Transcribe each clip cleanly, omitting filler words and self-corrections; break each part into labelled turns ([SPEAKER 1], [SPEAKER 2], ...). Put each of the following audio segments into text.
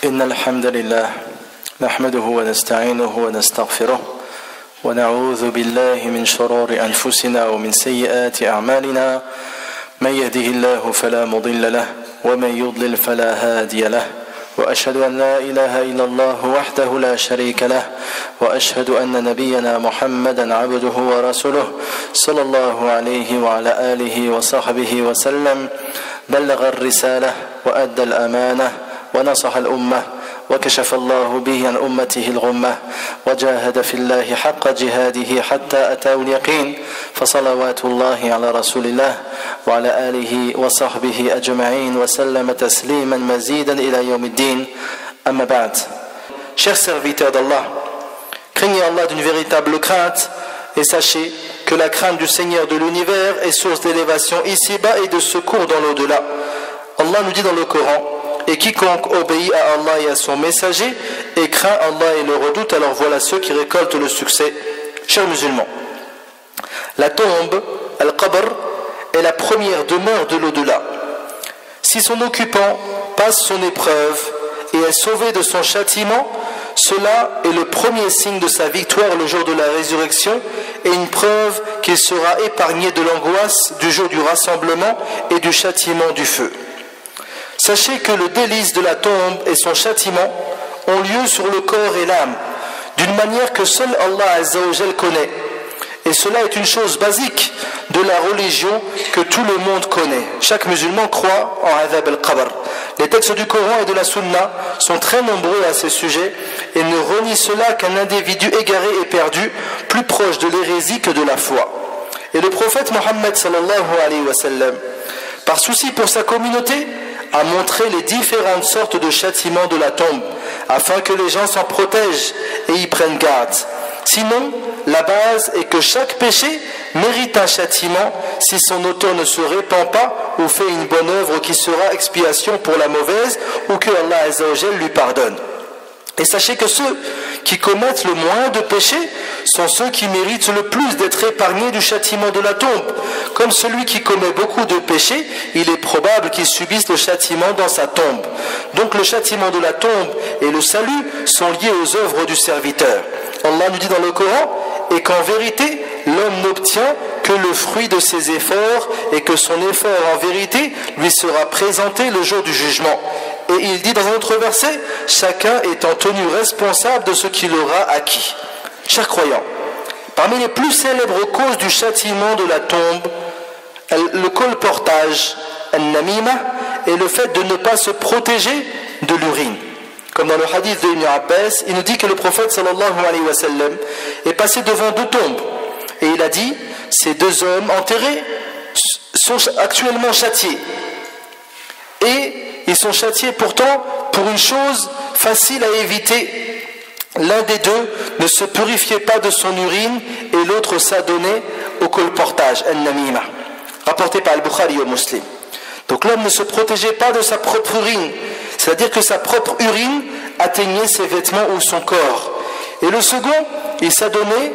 [SPEAKER 1] إن الحمد لله نحمده ونستعينه ونستغفره ونعوذ بالله من شرور أنفسنا ومن سيئات أعمالنا من يهده الله فلا مضل له ومن يضلل فلا هادي له وأشهد أن لا إله إلا الله وحده لا شريك له وأشهد أن نبينا محمدا عبده ورسوله صلى الله عليه وعلى آله وصحبه وسلم بلغ الرسالة وأدى الأمانة ونصح الأمة وكشف الله به عن أمته الغمة وجاهد في الله حق جهاده حتى أتاه اليقين فصلوات الله على رسول الله وعلى آله وصحبه أجمعين وسلم تسليما مزيدا إلى يوم الدين أما بعد. Chers serviteurs d'Allah, craignez Allah d'une véritable crainte et sachez que la crainte du Seigneur de l'univers est source d'élévation ici-bas et de secours dans l'au-delà. Allah nous dit dans le Coran: et quiconque obéit à Allah et à son messager et craint Allah et le redoute, alors voilà ceux qui récoltent le succès. Chers musulmans, la tombe, al-qabr, est la première demeure de l'au-delà. Si son occupant passe son épreuve et est sauvé de son châtiment, cela est le premier signe de sa victoire le jour de la résurrection et une preuve qu'il sera épargné de l'angoisse du jour du rassemblement et du châtiment du feu. Sachez que le délice de la tombe et son châtiment ont lieu sur le corps et l'âme, d'une manière que seul Allah Azza wa Jal connaît. Et cela est une chose basique de la religion que tout le monde connaît. Chaque musulman croit en Adhab al-Qabr. Les textes du Coran et de la Sunna sont très nombreux à ce sujet et ne renient cela qu'un individu égaré et perdu, plus proche de l'hérésie que de la foi. Et le prophète Mohammed sallallahu alayhi wa sallam, par souci pour sa communauté, a montré les différentes sortes de châtiments de la tombe, afin que les gens s'en protègent et y prennent garde. Sinon, la base est que chaque péché mérite un châtiment si son auteur ne se répand pas ou fait une bonne œuvre qui sera expiation pour la mauvaise ou que Allah Azza wa Jal lui pardonne. Et sachez que ceux qui commettent le moins de péchés sont ceux qui méritent le plus d'être épargnés du châtiment de la tombe. Comme celui qui commet beaucoup de péchés, il est probable qu'il subisse le châtiment dans sa tombe. Donc le châtiment de la tombe et le salut sont liés aux œuvres du serviteur. Allah nous dit dans le Coran: et qu'en vérité, l'homme n'obtient que le fruit de ses efforts et que son effort en vérité lui sera présenté le jour du jugement. Et il dit dans un autre verset: chacun étant tenu responsable de ce qu'il aura acquis. Chers croyants, parmi les plus célèbres causes du châtiment de la tombe, le colportage, al-namima, est le fait de ne pas se protéger de l'urine. Comme dans le hadith de Ibn Abbas, il nous dit que le prophète sallallahu alayhi wa sallam est passé devant deux tombes. Et il a dit: ces deux hommes enterrés sont actuellement châtiés. Et ils sont châtiés pourtant pour une chose facile à éviter. L'un des deux ne se purifiait pas de son urine et l'autre s'adonnait au colportage, al-namima, rapporté par Al-Bukhari au Muslim. Donc l'homme ne se protégeait pas de sa propre urine, c'est-à-dire que sa propre urine atteignait ses vêtements ou son corps. Et le second, il s'adonnait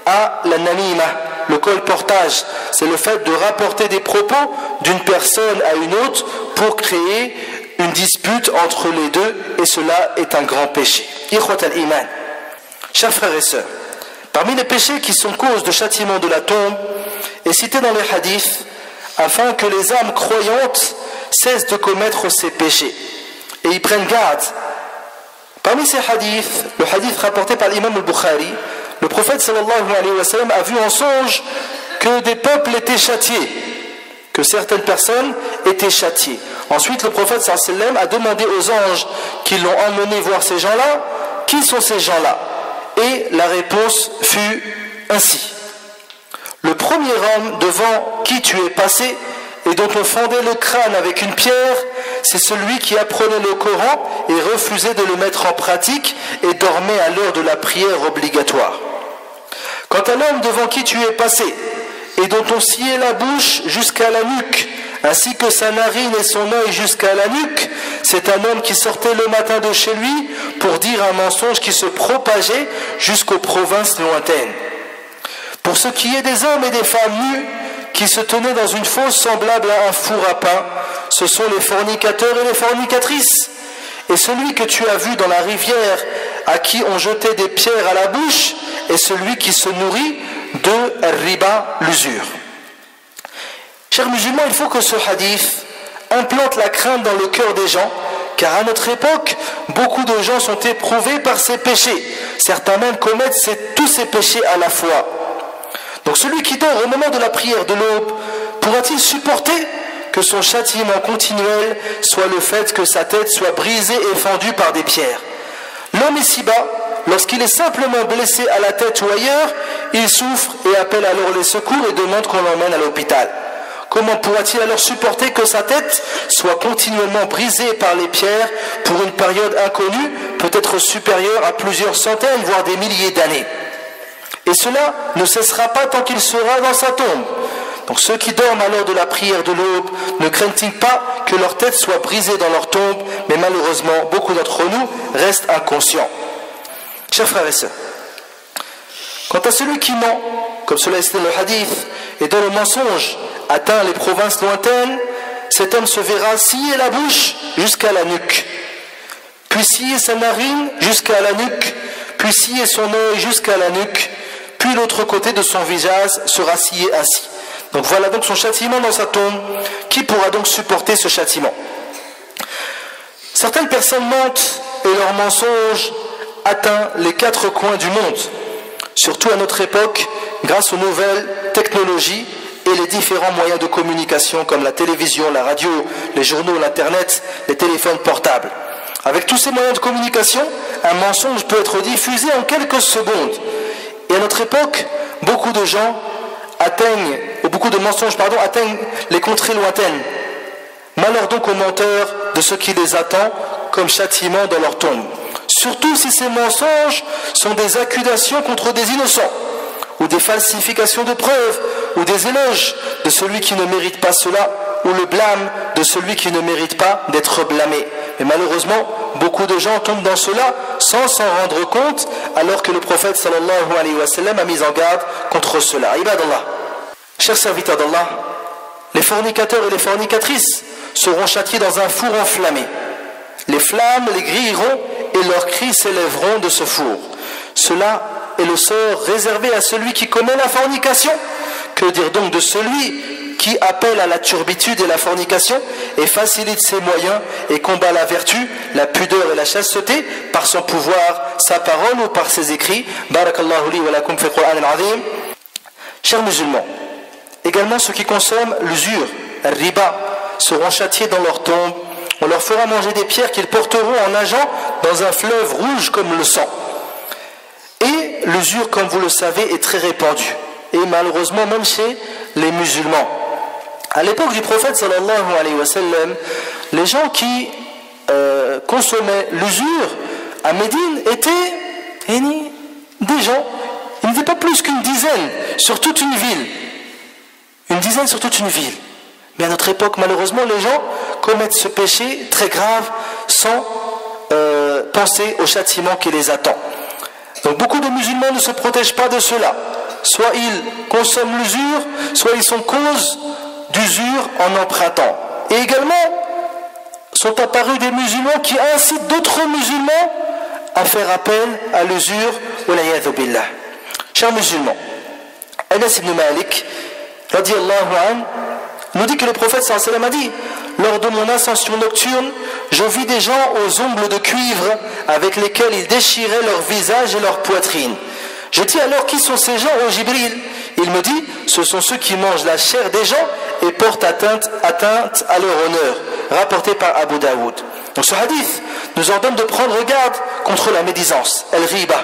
[SPEAKER 1] à la namima, le colportage. C'est le fait de rapporter des propos d'une personne à une autre pour créer une dispute entre les deux, et cela est un grand péché. Ikhwat al-Iman, chers frères et sœurs, parmi les péchés qui sont cause de châtiment de la tombe est cité dans les hadiths afin que les âmes croyantes cessent de commettre ces péchés et y prennent garde. Parmi ces hadiths, le hadith rapporté par l'imam al-Bukhari, le prophète sallallahu alayhi wa sallam a vu en songe que des peuples étaient châtiés, que certaines personnes étaient châtiées. Ensuite, le prophète sallallahu alayhi wa sallam a demandé aux anges qui l'ont emmené voir ces gens-là: qui sont ces gens-là? Et la réponse fut ainsi: le premier homme devant qui tu es passé et dont on fendait le crâne avec une pierre, c'est celui qui apprenait le Coran et refusait de le mettre en pratique et dormait à l'heure de la prière obligatoire. Quant à l'homme devant qui tu es passé et dont on sciait la bouche jusqu'à la nuque, ainsi que sa narine et son œil jusqu'à la nuque, c'est un homme qui sortait le matin de chez lui pour dire un mensonge qui se propageait jusqu'aux provinces lointaines. Pour ce qui est des hommes et des femmes nus qui se tenaient dans une fosse semblable à un four à pain, ce sont les fornicateurs et les fornicatrices. Et celui que tu as vu dans la rivière, à qui on jetait des pierres à la bouche, est celui qui se nourrit de riba, l'usure. Chers musulmans, il faut que ce hadith implante la crainte dans le cœur des gens, car à notre époque, beaucoup de gens sont éprouvés par ces péchés. Certains même commettent tous ces péchés à la fois. Donc celui qui dort au moment de la prière de l'aube, pourra-t-il supporter que son châtiment continuel soit le fait que sa tête soit brisée et fendue par des pierres? L'homme ici-bas, lorsqu'il est simplement blessé à la tête ou ailleurs, il souffre et appelle alors les secours et demande qu'on l'emmène à l'hôpital. Comment pourra-t-il alors supporter que sa tête soit continuellement brisée par les pierres pour une période inconnue, peut-être supérieure à plusieurs centaines, voire des milliers d'années? Et cela ne cessera pas tant qu'il sera dans sa tombe. Donc ceux qui dorment à l'heure de la prière de l'aube ne craignent-ils pas que leur tête soit brisée dans leur tombe? Mais malheureusement, beaucoup d'entre nous restent inconscients. Chers frères et sœurs, quant à celui qui ment, comme cela est dans le hadith, et dont le mensonge atteint les provinces lointaines, cet homme se verra scier la bouche jusqu'à la nuque, puis scier sa narine jusqu'à la nuque, puis scier son œil jusqu'à la nuque, puis l'autre côté de son visage sera scié ainsi. Donc voilà donc son châtiment dans sa tombe. Qui pourra donc supporter ce châtiment? Certaines personnes mentent et leur mensonge atteint les quatre coins du monde, surtout à notre époque, grâce aux nouvelles technologies et les différents moyens de communication comme la télévision, la radio, les journaux, l'internet, les téléphones portables. Avec tous ces moyens de communication, un mensonge peut être diffusé en quelques secondes. Et à notre époque, beaucoup de mensonges atteignent les contrées lointaines. Malheur donc aux menteurs de ce qui les attend comme châtiment dans leur tombe. Surtout si ces mensonges sont des accusations contre des innocents, ou des falsifications de preuves, ou des éloges de celui qui ne mérite pas cela, ou le blâme de celui qui ne mérite pas d'être blâmé. Mais malheureusement, beaucoup de gens tombent dans cela sans s'en rendre compte, alors que le prophète sallallahu alayhi wa sallam a mis en garde contre cela. Ibadallah, chers serviteurs d'Allah, les fornicateurs et les fornicatrices seront châtiés dans un four enflammé. Les flammes les grilleront et leurs cris s'élèveront de ce four. Cela est le sort réservé à celui qui commet la fornication. Que dire donc de celui qui appelle à la turbitude et la fornication et facilite ses moyens et combat la vertu, la pudeur et la chasteté par son pouvoir, sa parole ou par ses écrits? Barakallahu li wa lakum fi al-Qur'an al-Azim. Chers musulmans, également ceux qui consomment l'usure, le riba, seront châtiés dans leur tombe. On leur fera manger des pierres qu'ils porteront en nageant dans un fleuve rouge comme le sang. Et l'usure, comme vous le savez, est très répandue. Et malheureusement même chez les musulmans. À l'époque du prophète sallallahu alayhi wa sallam, les gens qui consommaient l'usure à Médine étaient des gens, ils n'étaient pas plus qu'une dizaine sur toute une ville. Une dizaine sur toute une ville. Mais à notre époque, malheureusement, les gens commettent ce péché très grave sans penser au châtiment qui les attend. Donc beaucoup de musulmans ne se protègent pas de cela. Soit ils consomment l'usure, soit ils sont cause d'usure en empruntant. Et également, sont apparus des musulmans qui incitent d'autres musulmans à faire appel à l'usure. Walayadhu billah. Chers musulmans, Anas ibn Malik, radiyallahu anhu, nous dit que le prophète sallallahu alayhi wa sallam a dit: lors de mon ascension nocturne, je vis des gens aux ongles de cuivre avec lesquels ils déchiraient leur visage et leur poitrine. Je dis alors: qui sont ces gens, ô Jibril? Il me dit: ce sont ceux qui mangent la chair des gens et portent atteinte à leur honneur. Rapporté par Abu Daoud. Donc ce hadith nous ordonne de prendre garde contre la médisance, el-riba,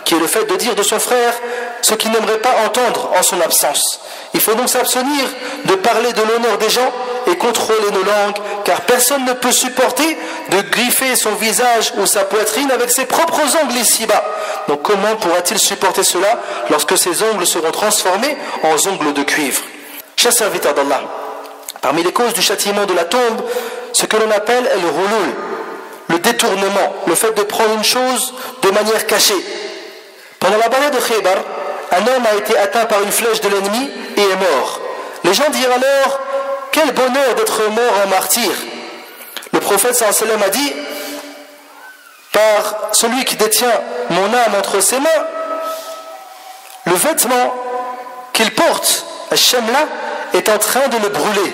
[SPEAKER 1] qui est le fait de dire de son frère ce qu'il n'aimerait pas entendre en son absence. Il faut donc s'abstenir de parler de l'honneur des gens et contrôler nos langues, car personne ne peut supporter de griffer son visage ou sa poitrine avec ses propres ongles ici-bas. Donc comment pourra-t-il supporter cela lorsque ses ongles seront transformés en ongles de cuivre? Chers serviteurs d'Allah, parmi les causes du châtiment de la tombe, ce que l'on appelle le ghulul, le détournement, le fait de prendre une chose de manière cachée. Pendant la bataille de Khaybar, un homme a été atteint par une flèche de l'ennemi et est mort. Les gens dirent alors: quel bonheur d'être mort en martyr. Le prophète sallallahu alayhi wa sallam a dit: par celui qui détient mon âme entre ses mains, le vêtement qu'il porte, Al-Shamla, est en train de le brûler,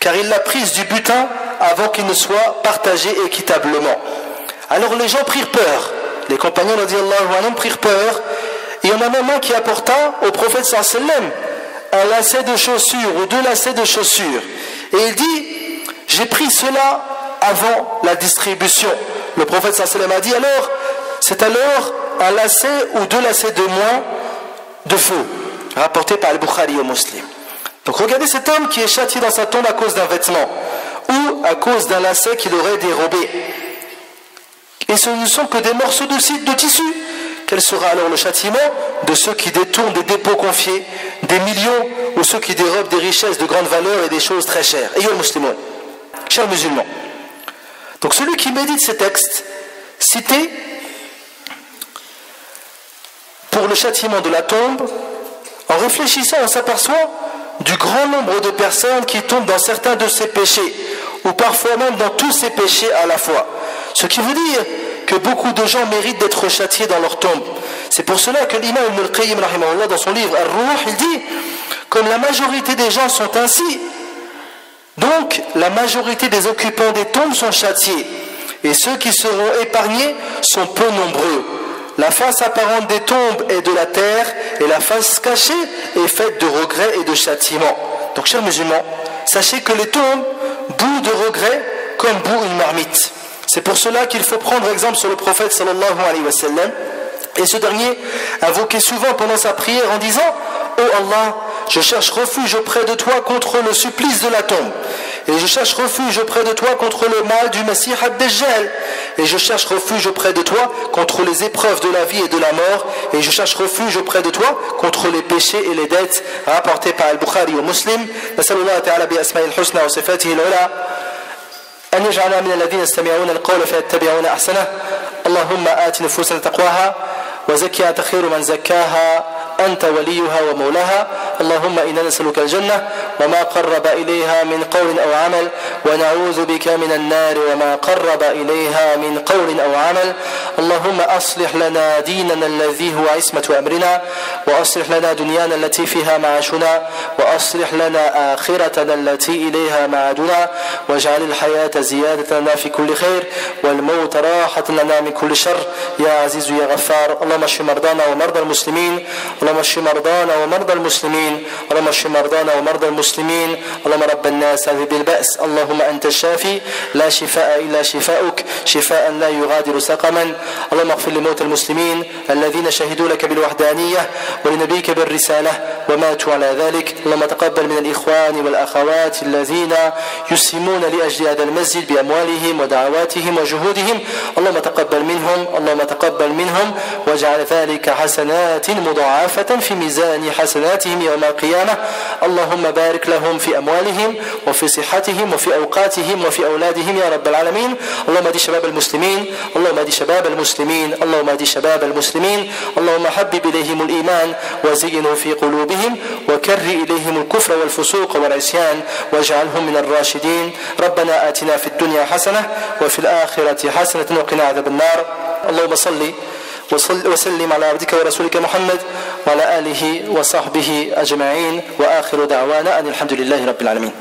[SPEAKER 1] car il l'a prise du butin avant qu'il ne soit partagé équitablement. Alors les gens prirent peur, les compagnons radiyallahu anhum prirent peur, et il y en a même un qui apporta au prophète sallallahu alayhi wa sallam un lacet de chaussures ou 2 lacets de chaussures, et il dit: j'ai pris cela avant la distribution. Le prophète sallallahu alayhi wa sallam a dit: alors, c'est alors un lacet ou 2 lacets de moins de feu, rapporté par Al-Bukhari au Muslim. Donc regardez cet homme qui est châtié dans sa tombe à cause d'un vêtement ou à cause d'un lacet qu'il aurait dérobé. Et ce ne sont que des morceaux de tissu. Quel sera alors le châtiment de ceux qui détournent des dépôts confiés, des millions, ou ceux qui dérobent des richesses de grande valeur et des choses très chères? Ayez le musulman, chers musulmans. Donc celui qui médite ces textes cités pour le châtiment de la tombe, en réfléchissant, on s'aperçoit du grand nombre de personnes qui tombent dans certains de ces péchés, ou parfois même dans tous ces péchés à la fois. Ce qui veut dire que beaucoup de gens méritent d'être châtiés dans leur tombe. C'est pour cela que l'imam Ibn al-Qayyim rahimahullah, dans son livre Ar-Ruh, il dit: comme la majorité des gens sont ainsi, donc la majorité des occupants des tombes sont châtiés, et ceux qui seront épargnés sont peu nombreux. La face apparente des tombes est de la terre, et la face cachée est faite de regrets et de châtiments. Donc chers musulmans, sachez que les tombes bouent de regrets comme bout une marmite. C'est pour cela qu'il faut prendre exemple sur le prophète sallallahu alayhi wa sallam, et ce dernier invoquait souvent pendant sa prière en disant: « Oh Allah, je cherche refuge auprès de toi contre le supplice de la tombe, et je cherche refuge auprès de toi contre le mal du Messie ad-Dajjal, et je cherche refuge auprès de toi contre les épreuves de la vie et de la mort, et je cherche refuge auprès de toi contre les péchés et les dettes. » Rapporté par Al-Bukhari au Muslim. Nasallallahu ta'ala bi asma'il husna wa sifatihi al-ula أن يجعلنا من الذين يستمعون القول فيتبعون أحسنه. اللهم آت نفوسنا تقواها وزكها أنت خير من زكاها أنت وليها ومولاها. اللهم إنا نسألك الجنة وما قرب إليها من قول أو عمل ونعوذ بك من النار وما قرب إليها من قول أو عمل. اللهم أصلح لنا ديننا الذي هو عصمة أمرنا وأصلح لنا دنيانا التي فيها معاشنا وأصلح لنا آخرتنا التي إليها معادنا واجعل الحياة زيادة لنا في كل خير والموت راحة لنا من كل شر يا عزيز يا غفار. اللهم اشف مرضانا ومرضى المسلمين. اللهم اشف مرضانا ومرضى المسلمين. اللهم اشف مرضانا ومرضى المسلمين. اللهم رب الناس اذهب البأس. اللهم أنت الشافي لا شفاء إلا شفاؤك شفاء لا يغادر سقما. اللهم اغفر لموتى المسلمين الذين شهدوا لك بالوحدانية ولنبيك بالرسالة وماتوا على ذلك. اللهم تقبل من الإخوان والأخوات الذين يسهمون لأجل هذا المسجد بأموالهم ودعواتهم وجهودهم. اللهم تقبل منهم. اللهم تقبل منهم واجعل ذلك حسنات مضاعفة في ميزان حسناتهم يوم القيامة. اللهم بارك لهم في أموالهم وفي صحتهم وفي أوقاتهم وفي أولادهم يا رب العالمين. اللهم اهد شباب المسلمين. اللهم اهد شباب المسلمين. اللهم اهد شباب المسلمين. اللهم حبب إليهم الإيمان وزينه في قلوبهم وكره إليهم الكفر والفسوق والعصيان واجعلهم من الراشدين. ربنا آتنا في الدنيا حسنة وفي الآخرة حسنة وقنا عذاب النار. اللهم صل وسلم على عبدك ورسولك محمد وعلى آله وصحبه أجمعين وآخر دعوانا أن الحمد لله رب العالمين.